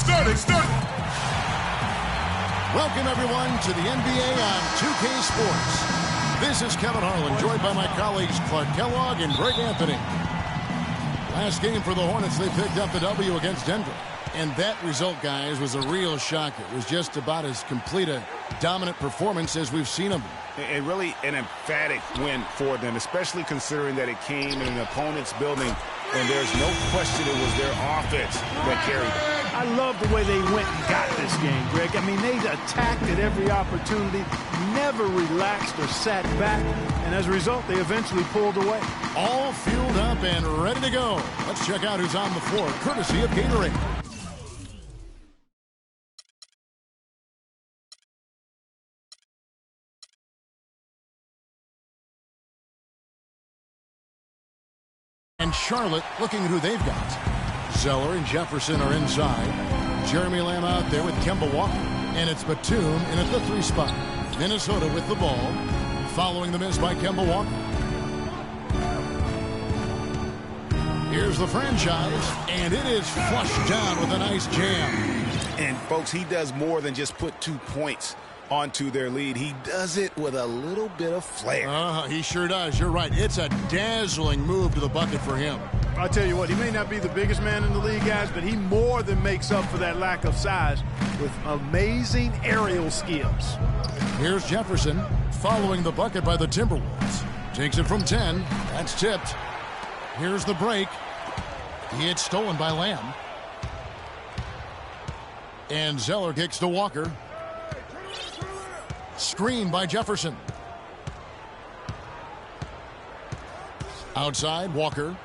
Starting. Welcome, everyone, to the NBA on 2K Sports. This is Kevin Harlan, joined by my colleagues Clark Kellogg and Greg Anthony. Last game for the Hornets, they picked up the W against Denver. And that result, guys, was a real shocker. It was just about as complete a dominant performance as we've seen them. And really an emphatic win for them, especially considering that it came in an opponent's building, and there's no question it was their offense that carried them. I love the way they went and got this game, Greg. I mean, they attacked at every opportunity, never relaxed or sat back, and as a result, they eventually pulled away. All fueled up and ready to go. Let's check out who's on the floor, courtesy of Gatorade. And Charlotte looking at who they've got. Zeller and Jefferson are inside. Jeremy Lamb out there with Kemba Walker. And it's Batum in at the 3 spot. Minnesota with the ball. Following the miss by Kemba Walker. Here's the franchise. And it is flushed down with a nice jam. And, folks, he does more than just put 2 points onto their lead. He does it with a little bit of flair. He sure does. You're right. It's a dazzling move to the bucket for him. I'll tell you what, he may not be the biggest man in the league, guys, but he more than makes up for that lack of size with amazing aerial skills. Here's Jefferson following the bucket by the Timberwolves. Takes it from 10. That's tipped. Here's the break. It's stolen by Lamb. And Zeller kicks to Walker. Screen by Jefferson. Outside, Walker.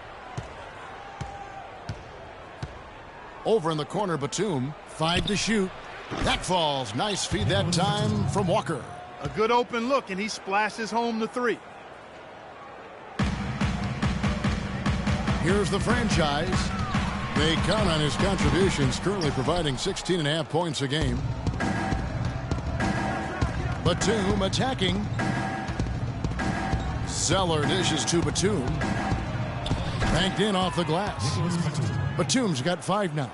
Over in the corner, Batum. 5 to shoot. That falls. Nice feed that time from Walker. A good open look, and he splashes home the 3. Here's the franchise. They count on his contributions, currently providing 16.5 points a game. Batum attacking. Zeller dishes to Batum. Banked in off the glass. Batum's got 5 now.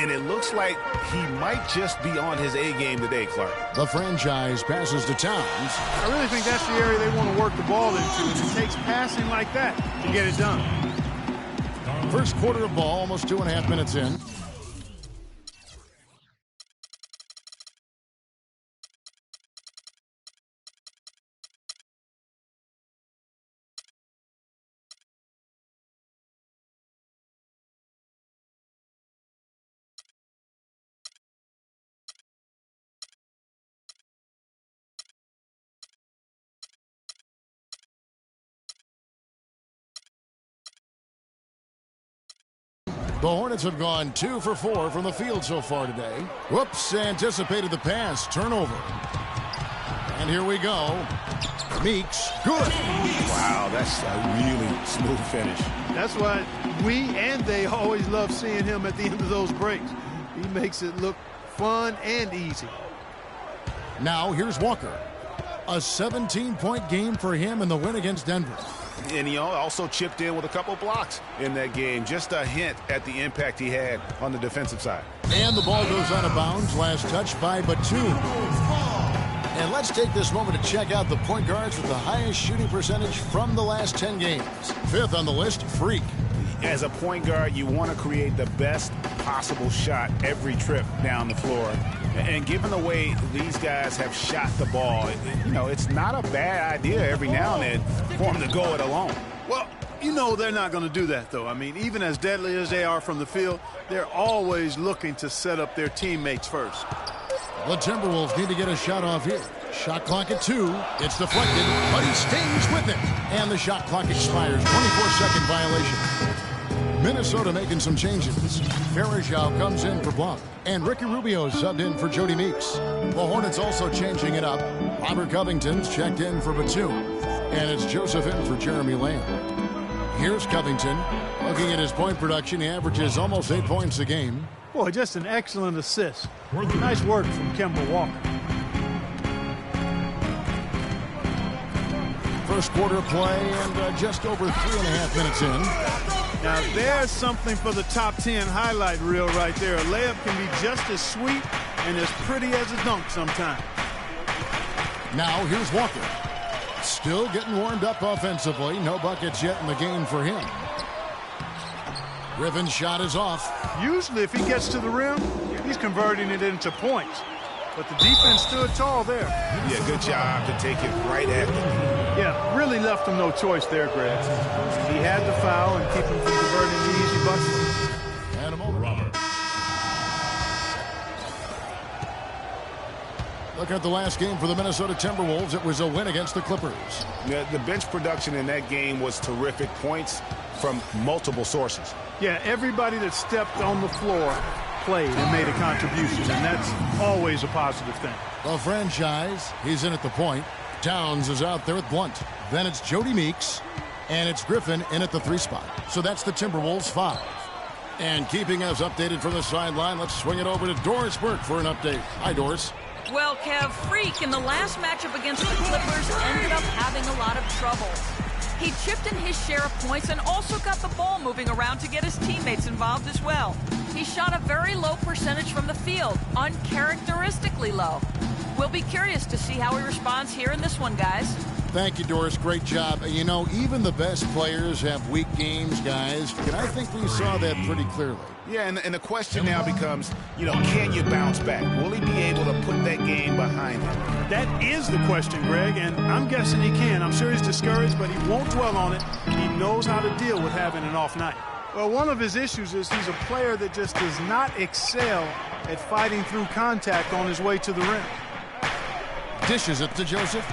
And it looks like he might just be on his A game today, Clark. The franchise passes to Towns. I really think that's the area they want to work the ball into, and it takes passing like that to get it done. First quarter of ball, almost 2.5 minutes in. The Hornets have gone 2 for 4 from the field so far today. Whoops, anticipated the pass. Turnover. And here we go. Meeks, good. Wow, that's a really smooth finish. That's why we and they always love seeing him at the end of those breaks. He makes it look fun and easy. Now here's Walker. A 17-point game for him in the win against Denver. And he also chipped in with a couple blocks in that game. Just a hint at the impact he had on the defensive side. And the ball goes out of bounds. Last touch by Batum. And let's take this moment to check out the point guards with the highest shooting percentage from the last 10 games. 5th on the list, Freak. As a point guard, you want to create the best possible shot every trip down the floor. And given the way these guys have shot the ball, it's not a bad idea every now and then for them to go it alone. Well, they're not going to do that, though. I mean, even as deadly as they are from the field, they're always looking to set up their teammates first. The Timberwolves need to get a shot off here. Shot clock at 2. It's deflected, but he stays with it. And the shot clock expires. 24-second violation. Minnesota making some changes. Farajao comes in for Blount. And Ricky Rubio subbed in for Jody Meeks. The Hornets also changing it up. Robert Covington's checked in for Batum. And it's Joseph in for Jeremy Lamb. Here's Covington. Looking at his point production, he averages almost 8 points a game. Boy, just an excellent assist. Nice work from Kemba Walker. First quarter play and just over 3.5 minutes in. Now there's something for the top 10 highlight reel right there. A layup can be just as sweet and as pretty as a dunk sometimes. Now here's Walker. Still getting warmed up offensively. No buckets yet in the game for him. Griffin's shot is off. Usually if he gets to the rim, he's converting it into points. But the defense stood tall there. Yeah, good job to take it right at them. Yeah, really left him no choice there, Greg. He had the foul and keep him from converting the easy bucket. And a moment. Robert. Looking at the last game for the Minnesota Timberwolves, it was a win against the Clippers. Yeah, the bench production in that game was terrific. Points from multiple sources. Yeah, everybody that stepped on the floor played and made a contribution, and that's always a positive thing. The franchise, he's in at the point. Towns is out there with Blunt. Then it's Jody Meeks, and it's Griffin in at the 3 spot. So that's the Timberwolves 5. And keeping us updated from the sideline, let's swing it over to Doris Burke for an update. Hi, Doris. Well, Kev, Freak in the last matchup against the Clippers ended up having a lot of trouble. He chipped in his share of points and also got the ball moving around to get his teammates involved as well. He shot a very low percentage from the field, uncharacteristically low. We'll be curious to see how he responds here in this one, guys. Thank you, Doris. Great job. You know, even the best players have weak games, guys. And I think we saw that pretty clearly. Yeah, and the question now becomes, can you bounce back? Will he be able to put that game behind him? That is the question, Greg, and I'm guessing he can. I'm sure he's discouraged, but he won't dwell on it. He knows how to deal with having an off night. Well, one of his issues is he's a player that just does not excel at fighting through contact on his way to the rim. Dishes it to Joseph.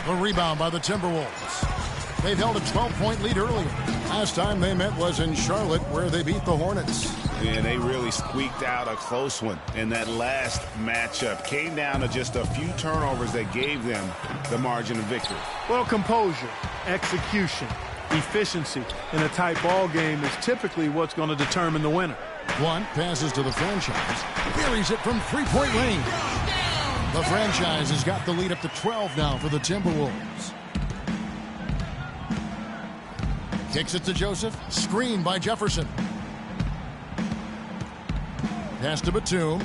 The rebound by the Timberwolves. They've held a 12-point lead earlier. Last time they met was in Charlotte, where they beat the Hornets. And they really squeaked out a close one in that last matchup. Came down to just a few turnovers that gave them the margin of victory. Well, composure, execution, efficiency in a tight ball game is typically what's going to determine the winner. Blunt passes to the franchise. Buries it from 3-point range. The franchise has got the lead up to 12 now for the Timberwolves. Kicks it to Joseph. Screen by Jefferson. Pass to Batum.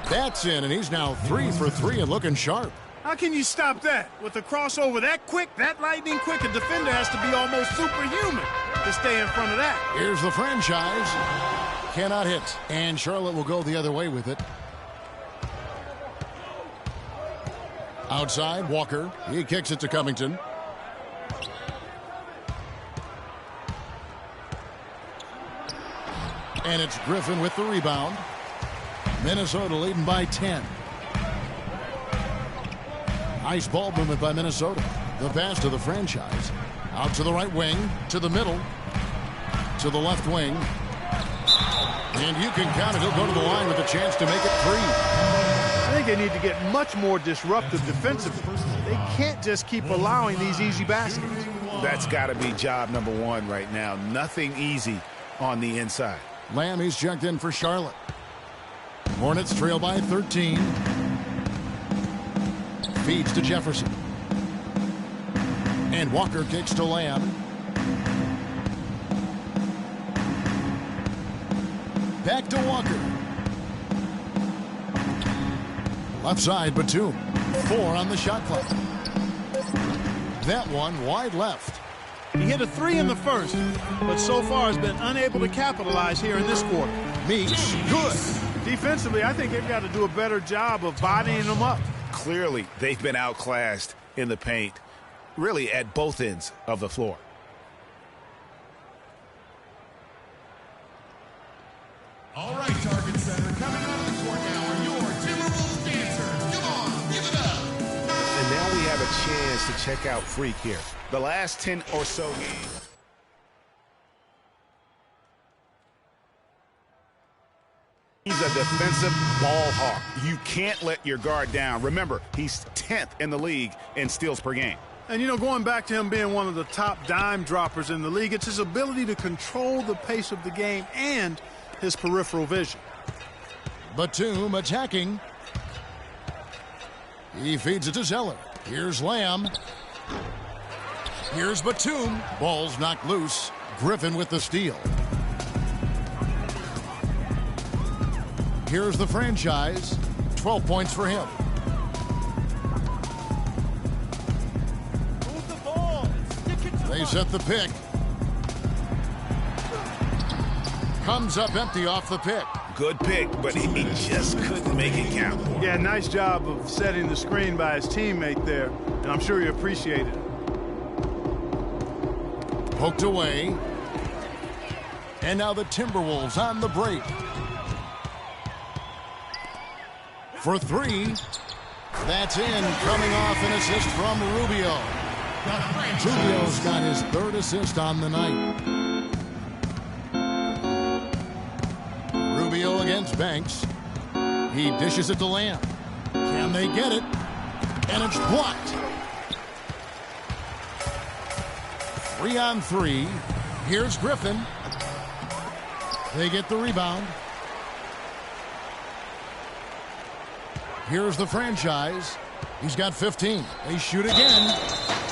That's in, and he's now 3 for 3 and looking sharp. How can you stop that? With a crossover that quick, that lightning quick, a defender has to be almost superhuman to stay in front of that. Here's the franchise. Cannot hit. And Charlotte will go the other way with it. Outside, Walker. He kicks it to Covington. And it's Griffin with the rebound. Minnesota leading by 10. Nice ball movement by Minnesota. The pass to the franchise. Out to the right wing, to the middle, to the left wing. And you can count it. He'll go to the line with a chance to make it 3. I think they need to get much more disruptive defensively. They can't just keep allowing these easy baskets. That's got to be job number 1 right now. Nothing easy on the inside. Lamb, he's jumped in for Charlotte. Hornets trail by 13. Feeds to Jefferson. And Walker kicks to Lamb. Back to Walker. Left side, Batum. 4 on the shot clock. That one wide left. He hit a 3 in the first, but so far has been unable to capitalize here in this quarter. Meeks, good. Defensively, I think they've got to do a better job of bodying them up. Clearly, they've been outclassed in the paint, really at both ends of the floor. All right, target center, coming out of the court now are your Timberwolves dancers. Come on, give it up. And now we have a chance to check out Freak here. The last 10 or so games. He's a defensive ball hawk. You can't let your guard down. Remember, he's 10th in the league in steals per game. And, going back to him being one of the top dime droppers in the league, it's his ability to control the pace of the game and his peripheral vision. Batum attacking. He feeds it to Zeller. Here's Lamb. Here's Batum. Ball's knocked loose. Griffin with the steal. Here's the franchise. 12 points for him. Move the ball. Stick it to They set the pick. Comes up empty off the pick. Good pick, but he just couldn't make it count. Yeah, nice job of setting the screen by his teammate there, and I'm sure you appreciate it. Poked away. And now the Timberwolves on the break. For three. That's in. Coming off an assist from Rubio. Rubio's got his third assist on the night. Rubio against Banks. He dishes it to Lamb. Can they get it? And it's blocked. 3-on-3. Here's Griffin. They get the rebound. Here's the franchise. He's got 15. They shoot again.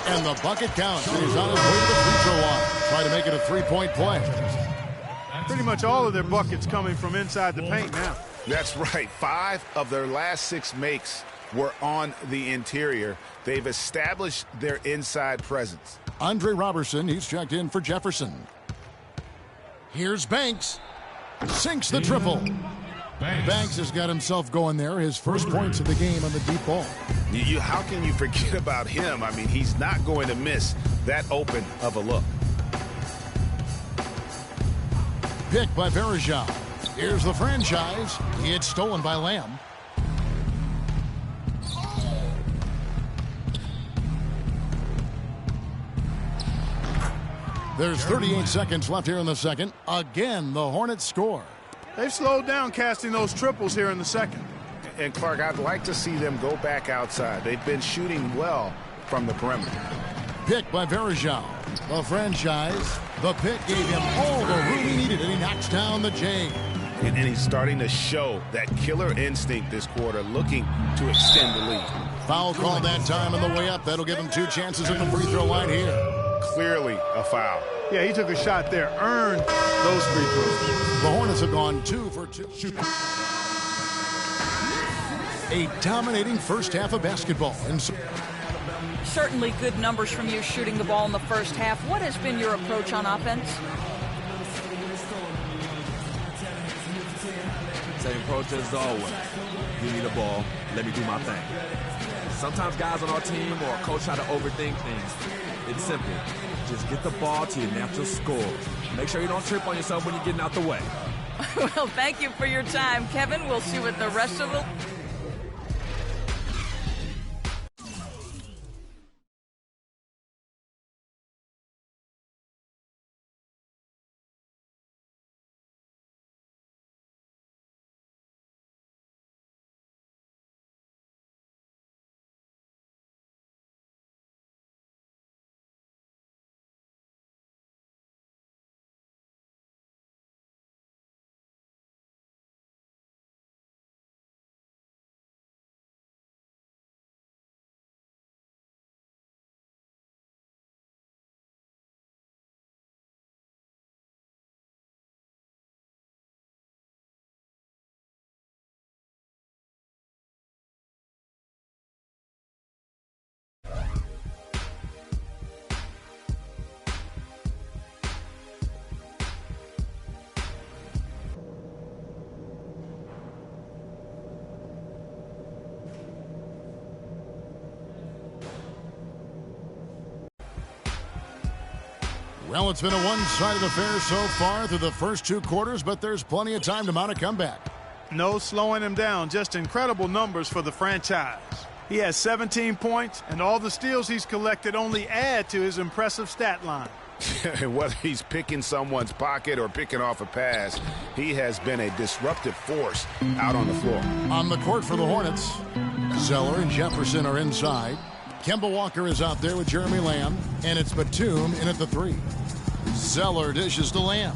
And the bucket counts. And he's on his way to the free throw line. Try to make it a three-point play. Pretty much all of their buckets coming from inside the paint now. That's right. 5 of their last 6 makes were on the interior. They've established their inside presence. Andre Robertson, he's checked in for Jefferson. Here's Banks. Sinks the triple. Banks has got himself going there. His first points of the game on the deep ball. How can you forget about him? I mean, he's not going to miss that open of a look. Pick by Varejao. Here's the franchise. It's stolen by Lamb. There's 38 seconds left here in the second. Again, the Hornets score. They've slowed down casting those triples here in the second. And Clark, I'd like to see them go back outside. They've been shooting well from the perimeter. Pick by Varejao. The franchise. The pick gave him all the room he needed, and he knocks down the J. And he's starting to show that killer instinct this quarter, looking to extend the lead. Foul called that time on the way up. That'll give him 2 chances at the free throw line here. Clearly a foul. Yeah, he took a shot there, earned those free throws. The Hornets have gone 2 for 2. A dominating first half of basketball. And Certainly good numbers from you shooting the ball in the first half. What has been your approach on offense? Same approach as always. Give me the ball. Let me do my thing. Sometimes guys on our team or a coach try to overthink things. It's simple. Just get the ball to your natural score. Make sure you don't trip on yourself when you're getting out the way. Well, thank you for your time, Kevin. We'll see what the rest of the... Well, it's been a one-sided affair so far through the first 2 quarters, but there's plenty of time to mount a comeback. No slowing him down. Just incredible numbers for the franchise. He has 17 points, and all the steals he's collected only add to his impressive stat line. Whether he's picking someone's pocket or picking off a pass, he has been a disruptive force out on the floor. On the court for the Hornets, Zeller and Jefferson are inside. Kemba Walker is out there with Jeremy Lamb, and it's Batum in at the 3. Zeller dishes to Lamb.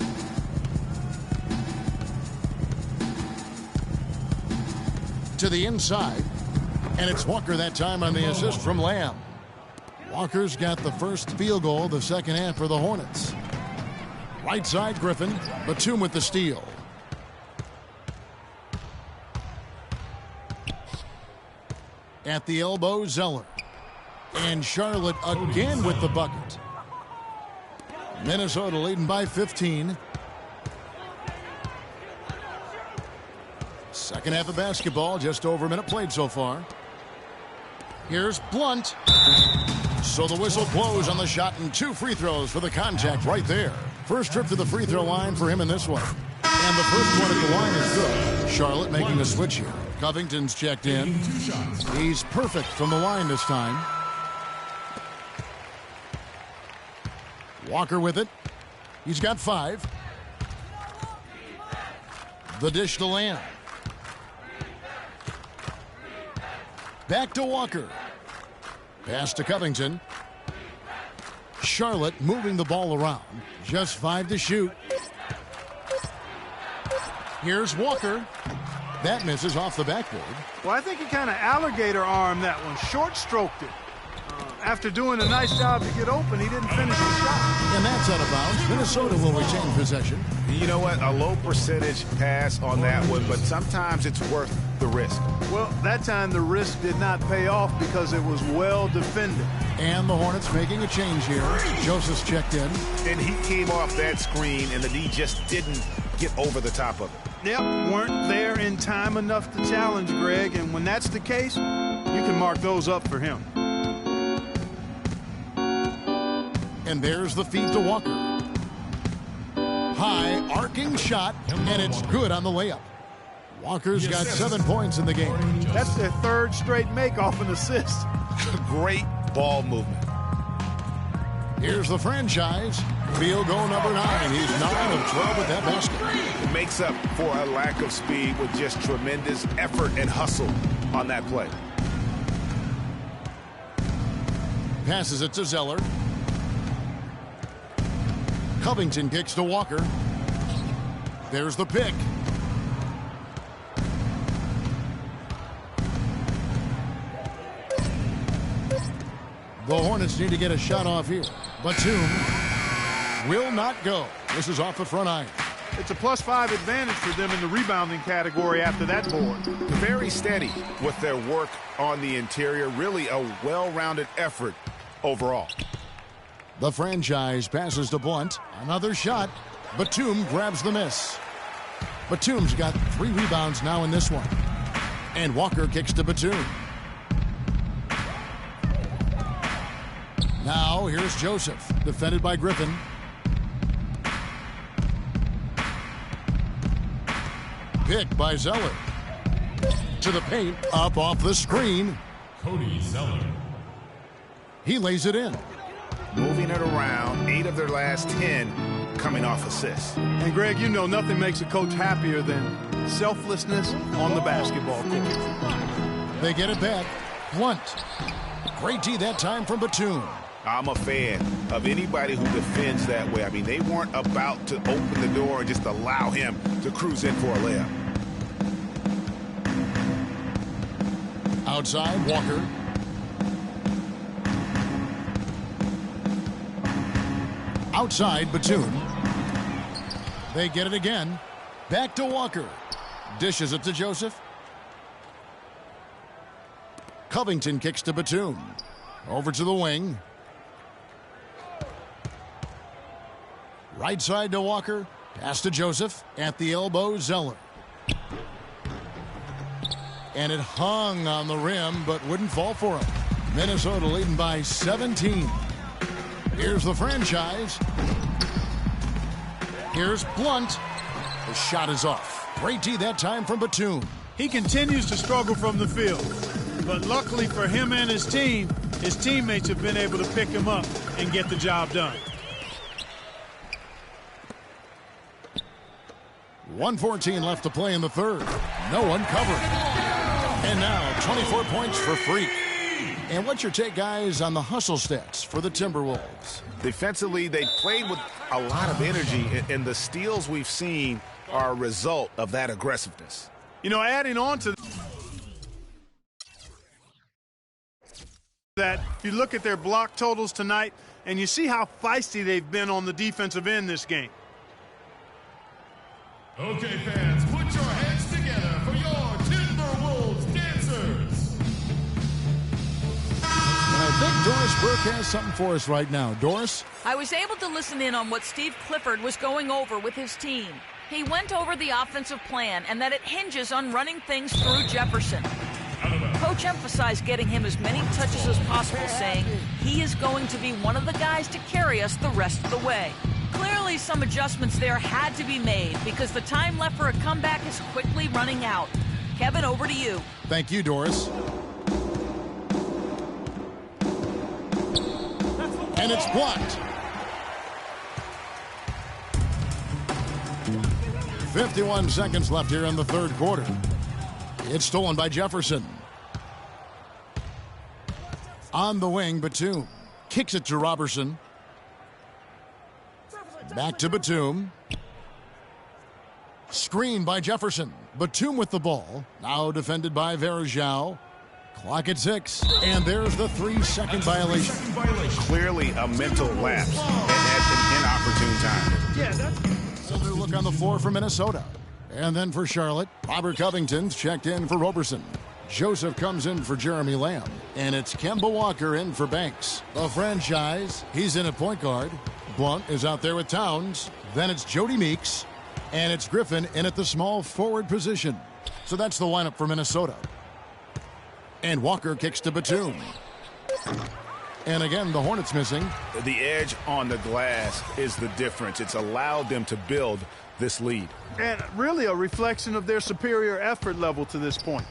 To the inside, And it's Walker that time on the assist from Lamb. Walker's got the first field goal of the second half for the Hornets. Right side, Griffin. Batum with the steal. At the elbow, Zeller. And Charlotte again with the bucket. Minnesota leading by 15. Second half of basketball, just over a minute played so far. Here's Blunt. So the whistle blows on the shot and 2 free throws for the contact right there. First trip to the free throw line for him in this one. And the first one at the line is good. Charlotte making a switch here. Covington's checked in. He's perfect from the line this time. Walker with it. He's got 5. The dish to Lamb. Back to Walker. Pass to Covington. Charlotte moving the ball around. Just 5 to shoot. Here's Walker. That misses off the backboard. Well, I think he kind of alligator armed that one. Short stroked it. After doing a nice job to get open, he didn't finish the shot. And that's out of bounds. Minnesota will retain possession. You know what? A low percentage pass on that one, but sometimes it's worth the risk. Well, that time the risk did not pay off because it was well defended. And the Hornets making a change here. Joseph's checked in. And he came off that screen, and the D just didn't get over the top of it. Yep, weren't there in time enough to challenge Greg, and when that's the case, you can mark those up for him. And there's the feed to Walker. High arcing shot, and it's good on the layup. Walker's got 7 points in the game. That's their 3rd straight make off an assist. Great ball movement. Here's the franchise. Field goal number 9. He's 9 of 12 with that basket. It makes up for a lack of speed with just tremendous effort and hustle on that play. Passes it to Zeller. Covington kicks to Walker. There's the pick. The Hornets need to get a shot off here. Batum will not go. This is off the front iron. It's a +5 advantage for them in the rebounding category after that board. Very steady with their work on the interior. Really a well-rounded effort overall. The franchise passes to Blunt. Another shot. Batum grabs the miss. Batum's got 3 rebounds now in this one. And Walker kicks to Batum. Now here's Joseph, defended by Griffin. Pick by Zeller. To the paint, up off the screen. Cody Zeller. He lays it in. Moving it around, 8 of their last 10 coming off assists. And Greg, you know nothing makes a coach happier than selflessness on the basketball court. They get it back. Blunt. Great D that time from Batum. I'm a fan of anybody who defends that way. I mean, they weren't about to open the door and just allow him to cruise in for a layup. Outside, Walker. Outside, Batum. They get it again. Back to Walker. Dishes it to Joseph. Covington kicks to Batum. Over to the wing. Right side to Walker. Pass to Joseph. At the elbow, Zeller. And it hung on the rim, but wouldn't fall for him. Minnesota leading by 17. Here's the franchise. Here's Blunt. The shot is off. Great D that time from Batum. He continues to struggle from the field. But luckily for him and his team, his teammates have been able to pick him up and get the job done. 1:14 left to play in the third. No one covering. And now 24 points for Freak. And what's your take, guys, on the hustle stats for the Timberwolves? Defensively, they played with a lot of energy, and the steals we've seen are a result of that aggressiveness. You know, adding on to that. You look at their block totals tonight, and you see how feisty they've been on the defensive end this game. Okay, fans, put your hands together for your Timberwolves dancers. And I think Doris Burke has something for us right now. Doris? I was able to listen in on what Steve Clifford was going over with his team. He went over the offensive plan and that it hinges on running things through Jefferson. Coach emphasized getting him as many touches as possible, saying he is going to be one of the guys to carry us the rest of the way. Clearly, some adjustments there had to be made because the time left for a comeback is quickly running out. Kevin, over to you. Thank you, Doris. And it's blocked. 51 seconds left here in the third quarter. It's stolen by Jefferson. On the wing, Batum kicks it to Robertson. Back to Batum. Screen by Jefferson. Batum with the ball. Now defended by Varejao. Clock at 6. And there's the 3-second violation. Clearly a mental lapse at an inopportune time. So they look on the floor for Minnesota. And then for Charlotte, Robert Covington's checked in for Roberson. Joseph comes in for Jeremy Lamb. And it's Kemba Walker in for Banks. The franchise, he's in at point guard. Blunt is out there with Towns. Then it's Jody Meeks. And it's Griffin in at the small forward position. So that's the lineup for Minnesota. And Walker kicks to Batum. And again, the Hornets missing. The edge on the glass is the difference. It's allowed them to build this lead. And really a reflection of their superior effort level to this point.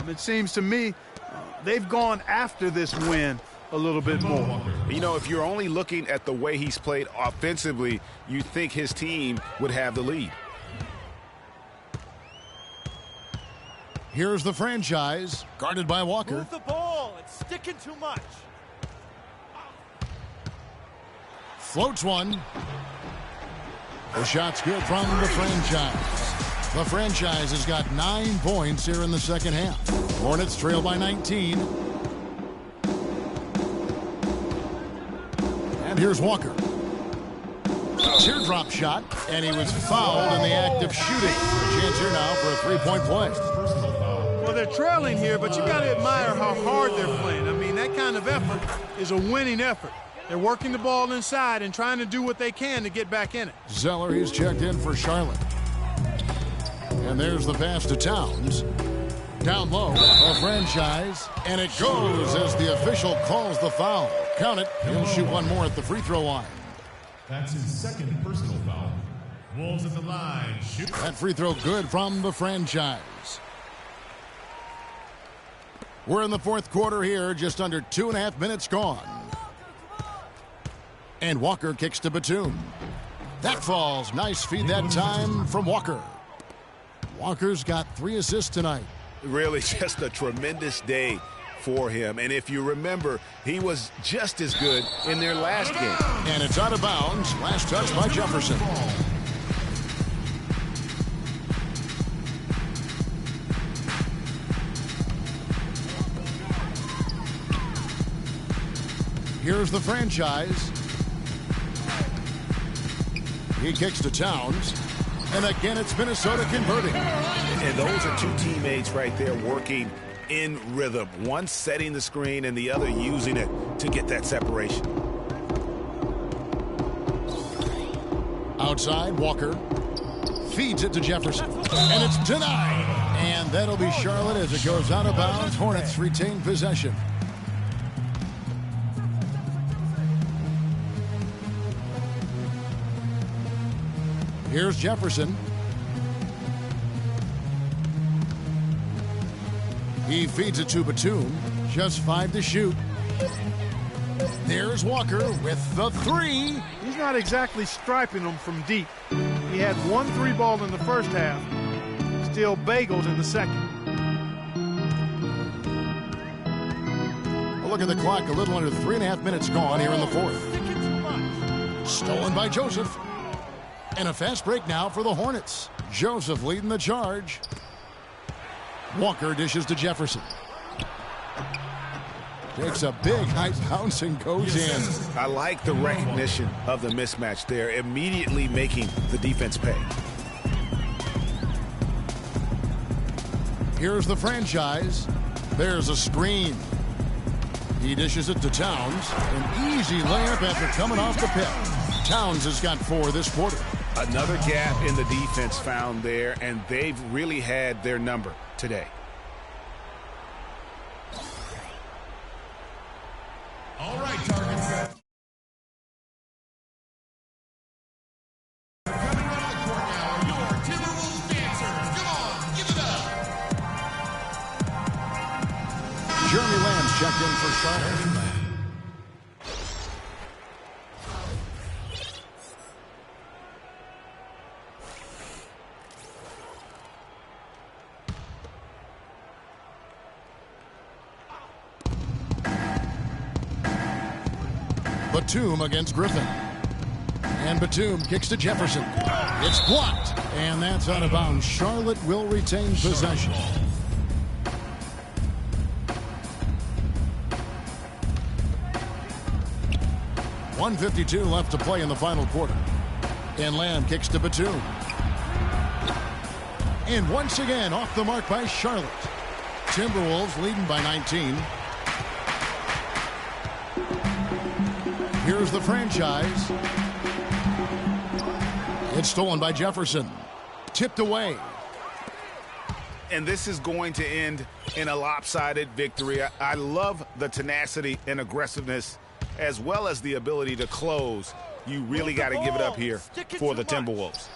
It seems to me they've gone after this win a little bit more. You know, if you're only looking at the way he's played offensively, you think his team would have the lead. Here's the franchise, guarded by Walker. Move the ball. It's sticking too much. Floats one. The shot's good from the franchise. The franchise has got 9 points here in the second half. Hornets trail by 19. And here's Walker. Teardrop shot, and he was fouled in the act of shooting. A chance here now for a three-point play. Well, they're trailing here, but you got to admire how hard they're playing. I mean, that kind of effort is a winning effort. They're working the ball inside and trying to do what they can to get back in it. Zeller, he's checked in for Charlotte. And there's the pass to Towns. Down low, a franchise, and it goes as the official calls the foul. Count it. He'll shoot one more at the free throw line. That's his second personal foul. Wolves at the line. Shoot. That free throw good from the franchise. We're in the fourth quarter here, just under 2.5 minutes gone. And Walker kicks to Batum. That falls. Nice feed that time from Walker. Walker's got 3 assists tonight. Really just a tremendous day for him. And if you remember, he was just as good in their last game. And it's out of bounds. Last touch by Jefferson. Here's the franchise. He kicks to Towns. And again, it's Minnesota converting. And those are two teammates right there working in rhythm. One setting the screen and the other using it to get that separation. Outside, Walker feeds it to Jefferson. And it's denied. And that'll be Charlotte as it goes out of bounds. Hornets retain possession. Here's Jefferson. He feeds it to Batum. Just 5 to shoot. There's Walker with the 3. He's not exactly striping them from deep. He had 1 3 ball in the first half. Still bagels in the second. A look at the clock. A little under 3.5 minutes gone here in the fourth. Stolen by Joseph. And a fast break now for the Hornets. Joseph leading the charge. Walker dishes to Jefferson. Takes a big high bounce and goes in. I like the recognition of the mismatch there, immediately making the defense pay. Here's the franchise. There's a screen. He dishes it to Towns. An easy layup after coming off the pick. Towns has got 4 this quarter. Another gap in the defense found there, and they've really had their number today. All right, target set. Coming out of the court now are your Timberwolves dancers. Come on, give it up. Jeremy Lamb's checked in for Charlotte. Batum against Griffin. And Batum kicks to Jefferson. It's blocked. And that's out of bounds. Charlotte will retain possession. 1:52 left to play in the final quarter. And Lamb kicks to Batum. And once again off the mark by Charlotte. Timberwolves leading by 19. Here's the franchise. It's stolen by Jefferson. Tipped away. And this is going to end in a lopsided victory. I love the tenacity and aggressiveness, as well as the ability to close. You really got to give it up here for the Timberwolves.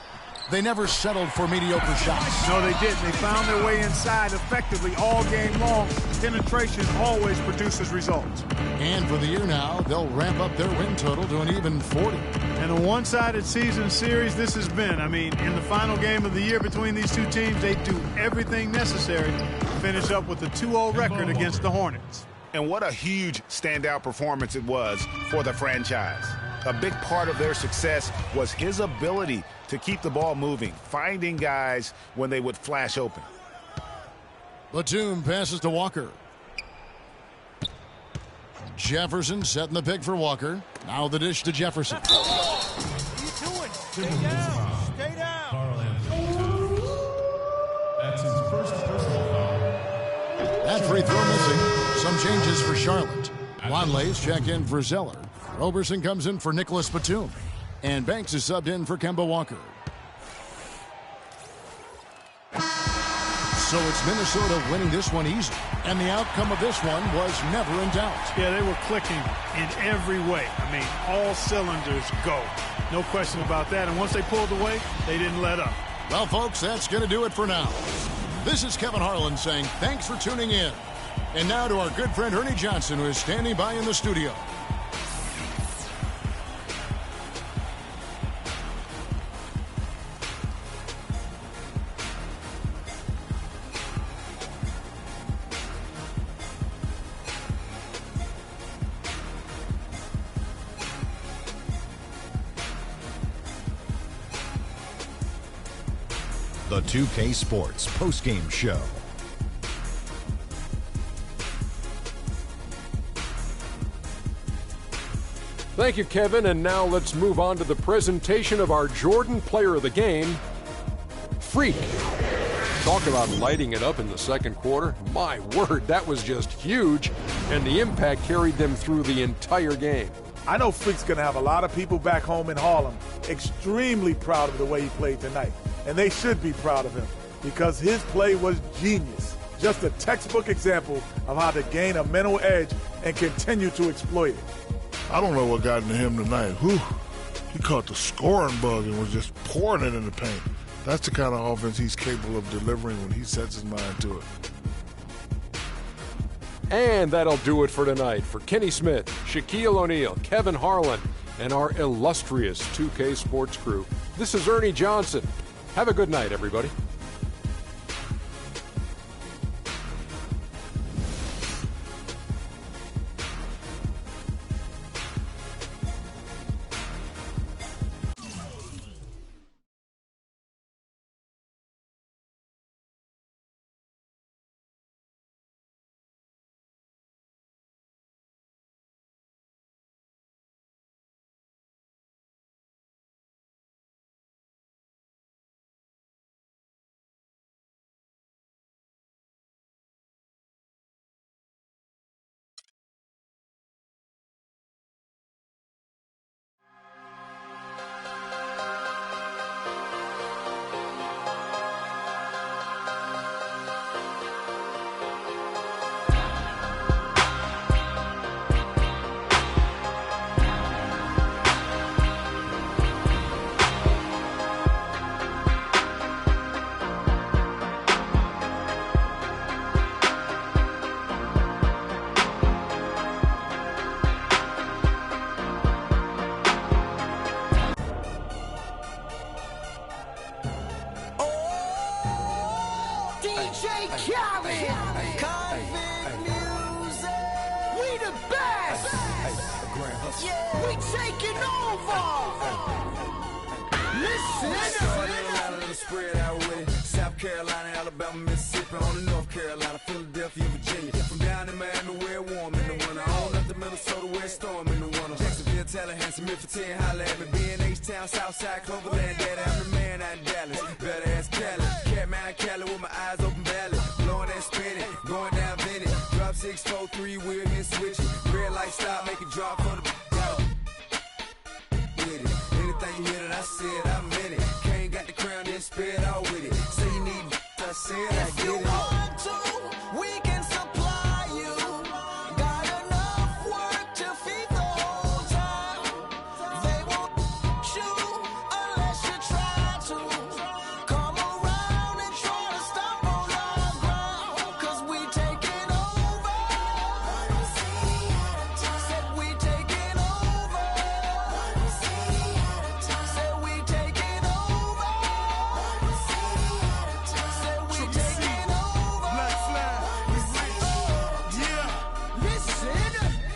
They never settled for mediocre shots. No, they didn't. They found their way inside effectively all game long. Penetration always produces results. And for the year now, they'll ramp up their win total to an even 40. And a one-sided season series this has been. I mean, in the final game of the year between these two teams, they do everything necessary to finish up with a 2-0 record against the Hornets. And what a huge standout performance it was for the franchise. A big part of their success was his ability to keep the ball moving, finding guys when they would flash open. Batum passes to Walker. Jefferson setting the pick for Walker. Now the dish to Jefferson. What are you doing? Stay down. Stay down. Carl Anthony. That's his first personal foul. That free throw missing. Some changes for Charlotte. Longley's check in for Zeller. Roberson comes in for Nicholas Batum. And Banks is subbed in for Kemba Walker. So it's Minnesota winning this one easy. And the outcome of this one was never in doubt. Yeah, they were clicking in every way. I mean, all cylinders go. No question about that. And once they pulled away, they didn't let up. Well, folks, that's going to do it for now. This is Kevin Harlan saying thanks for tuning in. And now to our good friend Ernie Johnson, who is standing by in the studio. The 2K Sports postgame show. Thank you, Kevin. And now let's move on to the presentation of our Jordan Player of the Game, Freak. Talk about lighting it up in the second quarter. My word, that was just huge. And the impact carried them through the entire game. I know Freak's going to have a lot of people back home in Harlem extremely proud of the way he played tonight. And they should be proud of him because his play was genius. Just a textbook example of how to gain a mental edge and continue to exploit it. I don't know what got into him tonight. Whew. He caught the scoring bug and was just pouring it in the paint. That's the kind of offense he's capable of delivering when he sets his mind to it. And that'll do it for tonight. For Kenny Smith, Shaquille O'Neal, Kevin Harlan, and our illustrious 2K Sports crew, this is Ernie Johnson. Have a good night, everybody. taking over. Listen. Spread out with it. South Carolina, Alabama, Mississippi, on to North Carolina, Philadelphia, Virginia. From down in Miami, where it's warm in the winter. On up to Minnesota, where it's storm in the winter. Jacksonville, Tallahassee, Memphis, 10, holla at me. B&H-Town, Southside, Cloverland, Daddy, I'm the man out in Dallas. Better ask Cali. Catman, Cali with my eyes open valley. Blowing and spinning, going down Vinny. Drop 6, 4, 3, wheel, hit switch it. Red light stop, make it drop for the with it. Anything you hear that I said, I meant it. Can't got the crown, then spit out with it. Say you need I said, I get it. If you want to, we can supply you. Got enough work to feed the whole town. They won't shoot unless you try to. Come around and try to stop on our ground. Cause we taking over. Said we taking over. Said we taking over. Said we taking over. Black flag, we rich. Yeah. Listen.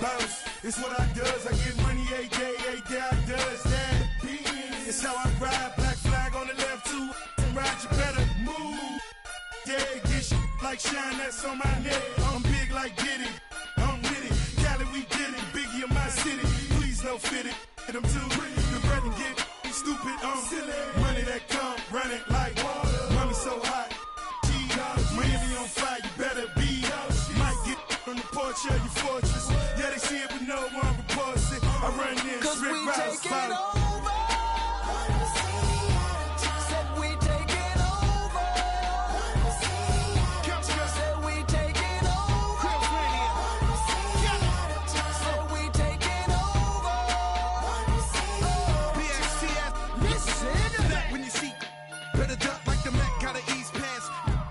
Bounce, it's what I does. I get money every day I does that. It's how I ride. Black flag on the left too. Ride, you better move. Yeah, get shit like shine, that's on my neck. I'm big like Diddy. I'm with it. Cali, we did it. Biggie in my city. Please don't fit it. Hit 'em too. The bread and get stupid. Silly. Money that come, run it like water. Money so hot. Miami on fire, you better be. Might get on the porch of your fortress. Yeah, they see it, but no one reports it. I run in, Cause strip we routes, taking over. Said we taking over. Said we taking over. Said we taking over. Listen. Back when you see, better duck like the Mac, got an east pass.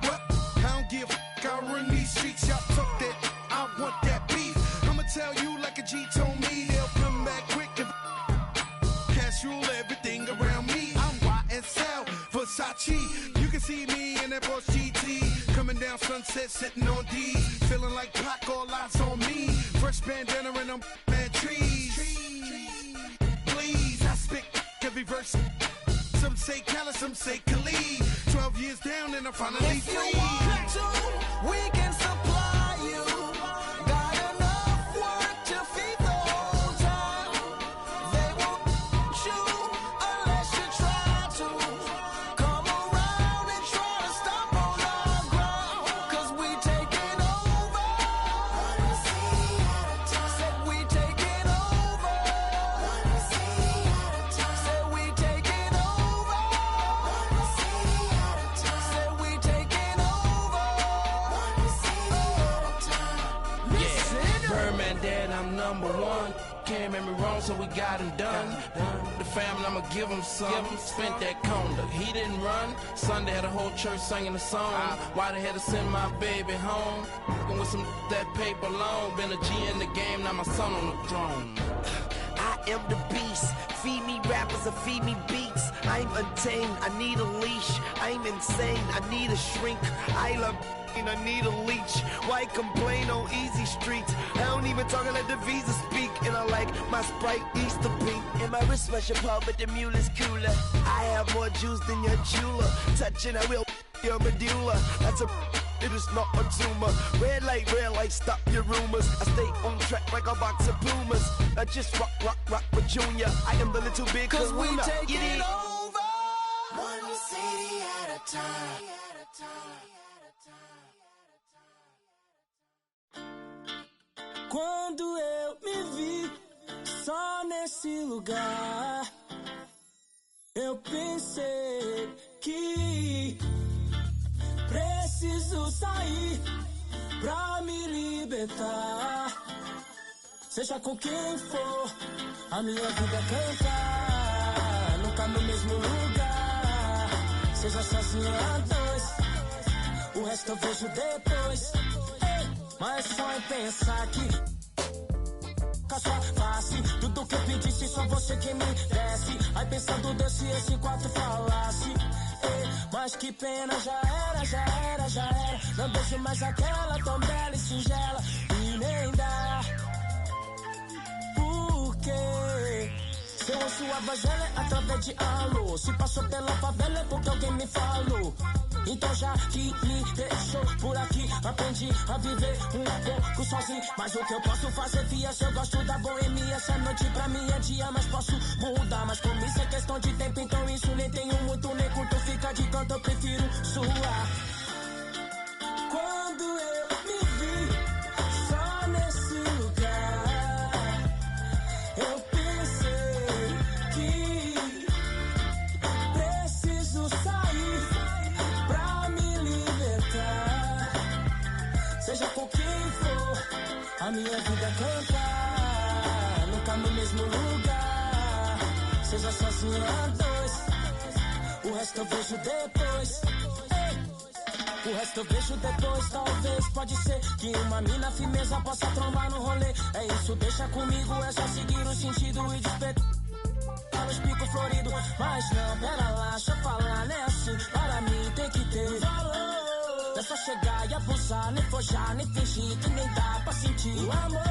What? I don't give a fuck, I run these streets, y'all talk that, I want that beef. I'ma tell you like a G told me, they'll come back quick if cash rule everything around me. I'm YSL, Versace, you can see me in that Porsche GT, coming down Sunset, sitting on D, feeling like Pac, all eyes on me, fresh bandana and I'm mad trees. Please, I spit every verse. Some say Cali, some say Khalid. 12 years down and I'm finally If you free. want to, we can supply you. Got enough work to feed the whole town. They won't shoot unless you try to. Come around and try to stop on our ground. Cause we taking over. Said we taking over. Said we taking over. Said we taking over. Listen. Birdman dead, I'm number one. Can't make me wrong, so we got him done. The family, I'ma give him some. Spent that conda, he didn't run. Sunday had a whole church singing a song. Why they had to send my baby home? With some that paper long. Been a G in the game, now my son on the throne. I am the beast. Feed me rappers or feed me beats. I'm untamed, I need a leash. I'm insane, I need a shrink. I love and I need a leech. Why complain on easy streets? I don't even talk, I let the visa speak. And I like my Sprite Easter pink. And my wristwatch your paw, but the mule is cooler. I have more juice than your jeweler. Touching, I will your medulla. That's a it is not a tumor. Red light, stop your rumors. I stay on track like a box of Pumas. I just rock with Junior. I am the little big Cause we kahuna. taking over. One city at a time. Quando eu me vi só nesse lugar, eu pensei que preciso sair pra me libertar. Seja com quem for, a minha vida é cantar. Nunca no mesmo lugar, seja sozinho a dois, o resto eu vejo depois. Mas só em pensar que com a sua face, tudo que eu pedisse só você que me desse. Aí pensando Deus se esse quarto falasse. Mas que pena, já era. Não deixo mais aquela tão bela e singela. E nem dá. Porque Se eu ouço a voz dela é através de alô. Se passou pela favela é porque alguém me falou. Então já que me deixou por aqui, aprendi a viver um pouco sozinho. Mas o que eu posso fazer, fia, se eu gosto da boemia. Essa noite pra mim é dia, mas posso mudar. Mas como isso é questão de tempo, então isso nem tenho muito, nem curto. Fica de canto, eu prefiro suar. Quando eu me vi só nesse lugar, eu pensei que preciso sair pra me libertar. Seja com quem for, a minha vida é cantar. Nunca no mesmo lugar, seja sozinho a dois. O resto eu vejo depois. O resto eu vejo depois, talvez. Pode ser que uma mina firmeza possa trombar no rolê. É isso, deixa comigo, é só seguir o sentido e despertar os picos floridos. Mas não, pera lá, deixa eu falar, né assim. Para mim tem que ter valor. Não é só chegar e abusar, nem forjar, nem fingir que nem dá pra sentir o amor.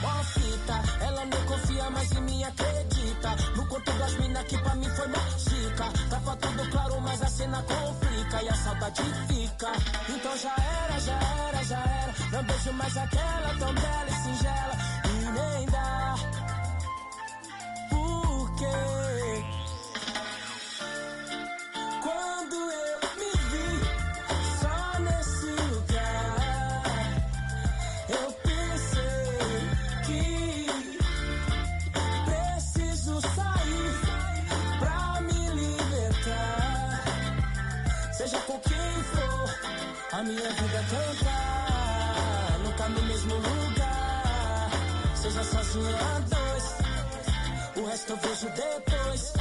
Ó fita, ela não confia mais em mim, acredita. No conto das minas que pra mim foi mágica. Tava tudo claro, mas a cena complica e a saudade fica. Então já era, já era, já era. Não vejo mais aquela tão bela e singela. E nem dá. Por quê? Quando eu me vi só nesse lugar, eu pensei que preciso sair pra me libertar. Seja com quem for, a minha vida é cantar. Nunca no mesmo lugar, seja sozinho a dois. O resto eu vejo depois.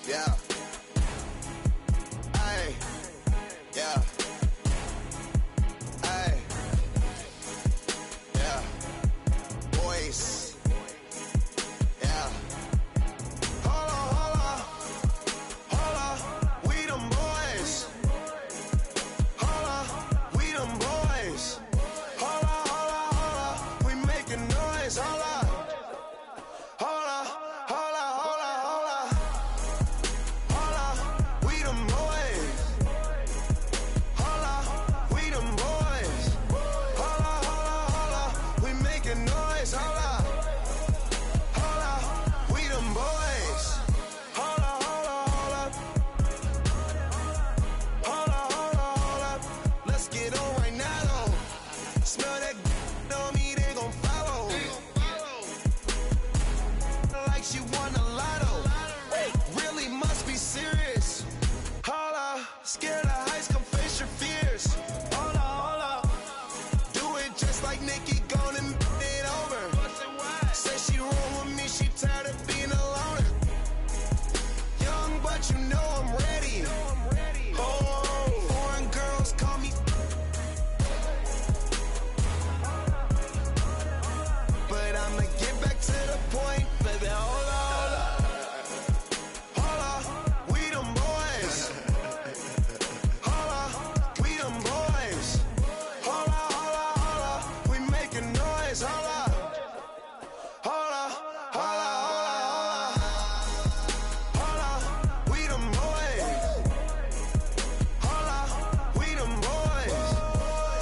Yeah. Ay. Yeah. Ay. Yeah. Boys. Yeah. Hold on, hold on. Hold on. We them boys. Hold on. We them boys. Hold on, hold on, hold on. We making noise. Hold on. Hold on. Hold on, hold on, hold on. Hold on, we them boys. Hold on, we them boys. Hold on, hold on, hold on. We making noise. Hold on. Hold on, we them boys. Hold on, hold on, hold on. Hold on, hold on, hold on. Let's get on right now though. Smell that on me, they gon' follow. Like she won a lotto. Really must be serious. Hold up, scared of heights, come face your fears. Hold up, hold up. Do it just like Nikki, gonna it over. Say she roll with me, she tired of being a loner. Young, but you know I'm ready. Oh, foreign girls call me. But I'ma get back to the point, baby. Hold on, hold on. Hold on, we them boys. Hold on, we them boys. Hold on, hold on, hold on. We making noise. Hold on. Hold on, hold on, hold on, hold on. Hold on, we them boys. Hold on, we them boys.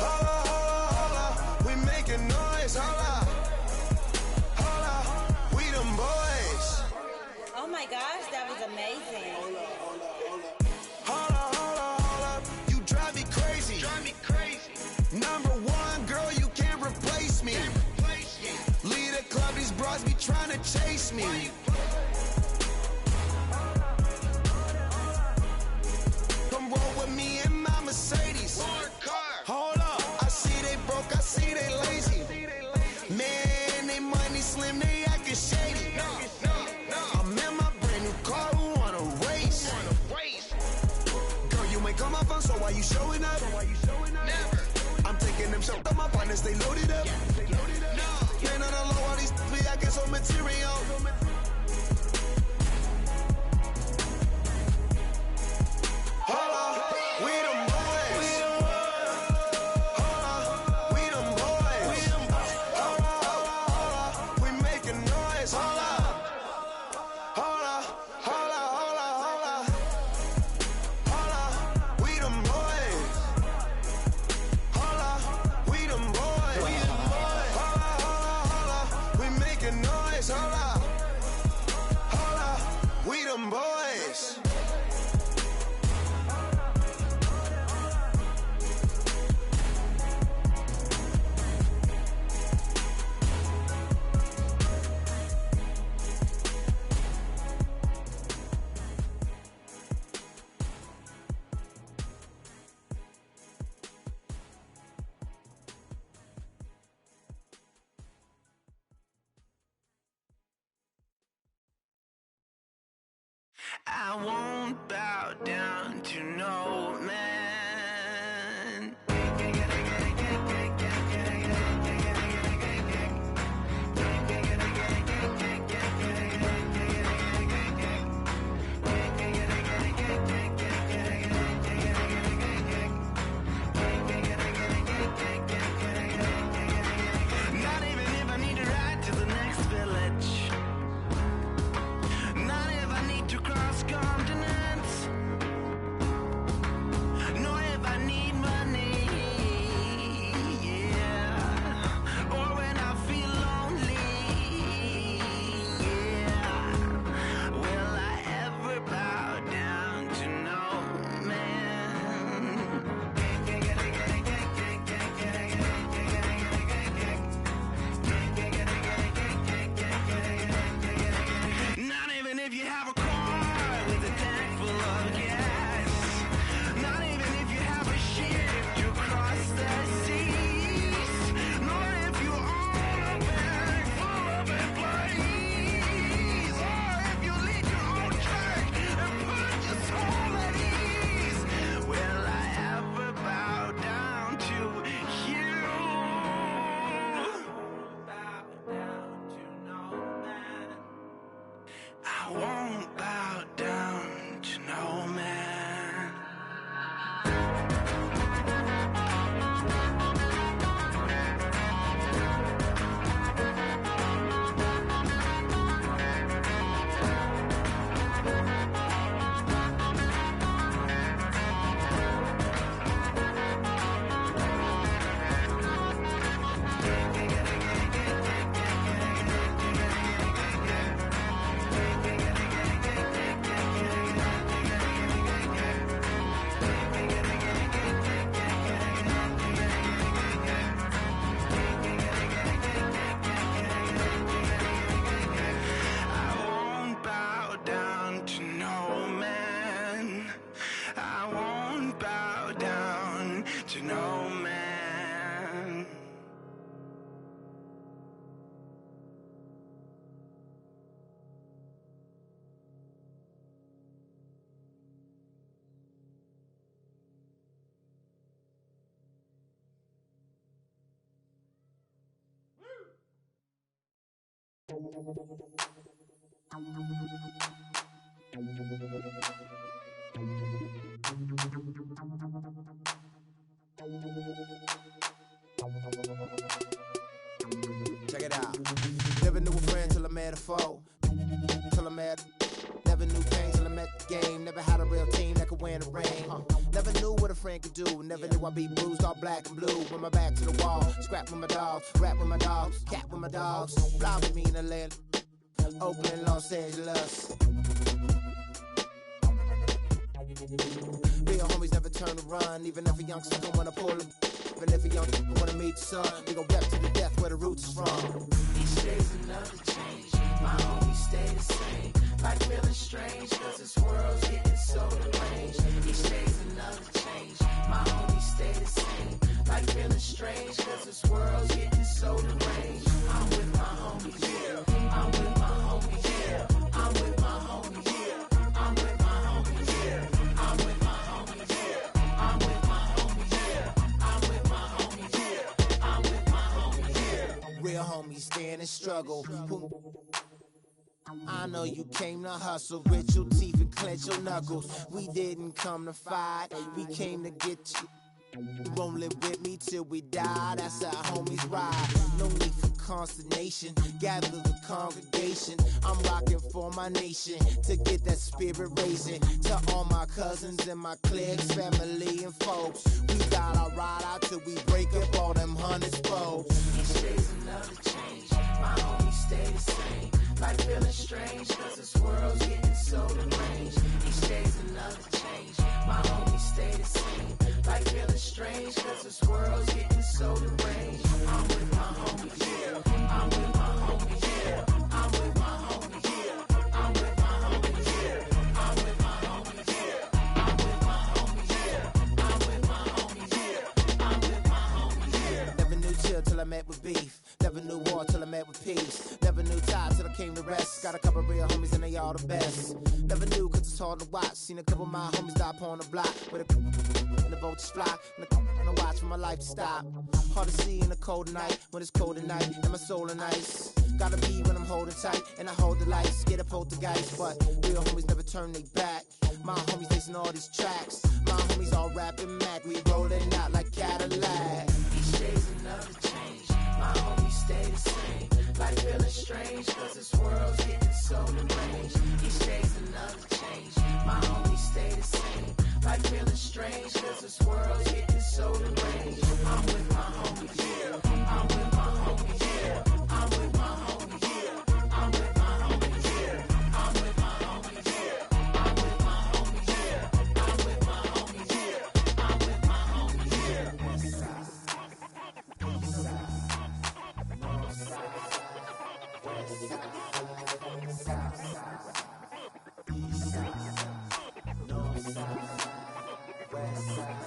Hold on, hold on, hold on. We making noise. Hold on. Hold on, we them boys. Oh my gosh, that was amazing. Hold on, hold on, hold on. You drive me crazy. Drive me crazy. Number one, girl, you can't replace me. Lead a club, these bras be trying to chase me. Come roll with me in my Mercedes. Hold why you showing up? Never. I'm taking them shots, my partners, they loaded up. No. Man, on the low, all these be I get some material. Hold up, we them boys. Hold up, we them boys. Hold up, we making noise. Hold up, hold up, hold up, hold up, hold up. Hold up, we them boys. Hold up, we them boys. Hold up, we making noise. Hold up, we them boys. I won't bow down to no man. Not even if I need to ride to the next village. Not if I need to cross continents. Nor if I need money. Yeah. Or when I feel lonely. Yeah. Will I ever bow down to no man? Not even if you have a car with a tank full of gas. Not even if you have a ship to cross the seas. Nor if you own a bank full of employees. Or if you lead your own church and put your soul at ease. Will I ever bow down to you? Bow down to no man. I won't bow down to no man. I won't bow down to no man. I won't bow down to no man. Check it out. Never knew a friend till I met a foe. Till I met. Never knew pain till I met the game. Never had a real team that could win the rain. Never knew what a friend could do. Never knew I'd be bruised all black and blue. With my back to the wall. Scrap with my dogs. Rap with my dogs. Cat with my dogs. Fly with me in the land. Oakland, Los Angeles. Real homies never turn to run. Even if a youngster don't wanna pull it. Even if a young wanna meet the sun. We gon' rep to the death where the roots is from. Each day's another change. My homies stay the same. Like feeling strange, cause this world's getting so deranged. Each day's another change. My homies stay the same. Like feeling strange, cause this world's getting so deranged. I'm with my homies, yeah. I'm with my homies, yeah. I'm with my homies, yeah. I'm with my homies, yeah. I'm with my homies, yeah. I'm with stand and struggle. I know you came to hustle, grit your teeth and clench your knuckles. We didn't come to fight, we came to get you. Rolling with me till we die, that's how homies ride. No need for consternation, gather the congregation. I'm rocking for my nation, to get that spirit raising. To all my cousins and my cliques, family and folks, we gotta ride out till we break up all them hundreds folks. Each day's another change, my homies stay the same. Like feeling strange, cause this world's getting so deranged. Each day's another change, my homies stay the same. Like feeling strange, cause this world's getting so deranged. I'm with my homies, yeah. I'm with my homies, yeah. I'm with my homies, yeah. I'm with my homies, yeah. I'm with my homies, yeah. I'm with my homies, yeah. I'm with my homies, yeah. I'm with my homies, yeah. Never knew chill till I met with beef. Never knew war till I met with peace. Never knew tie till I came to rest. Got a couple real homies and they all the best. Never knew cause it's hard to watch. Seen a couple of my homies die upon the block. With a and the vultures fly. And I watch for my life to stop. Hard to see in the cold night. When it's cold at night and my soul in ice. Gotta be when I'm holding tight and I hold the lights. Get a poltergeist, but real homies never turn they back. My homies listen all these tracks. My homies all rapping Mac. We rolling out like Cadillac. Each day's another change, my homies stay the same. Like feeling strange, cause this world's getting so deranged. Each day's another change, my homies stay the same. Like feeling strange, cause this world's getting so deranged. I'm with my homies, yeah. I'm with my homies, yeah. I'm with my homies, yeah. I'm with my homies, yeah. I'm with my homies, yeah. I'm with my homies, yeah. I'm with my homies, yeah. I'm with my homies, yeah. West side, east side, north side, west side, south side, east side, north side, west side.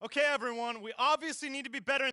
Okay, everyone, we obviously need to be better.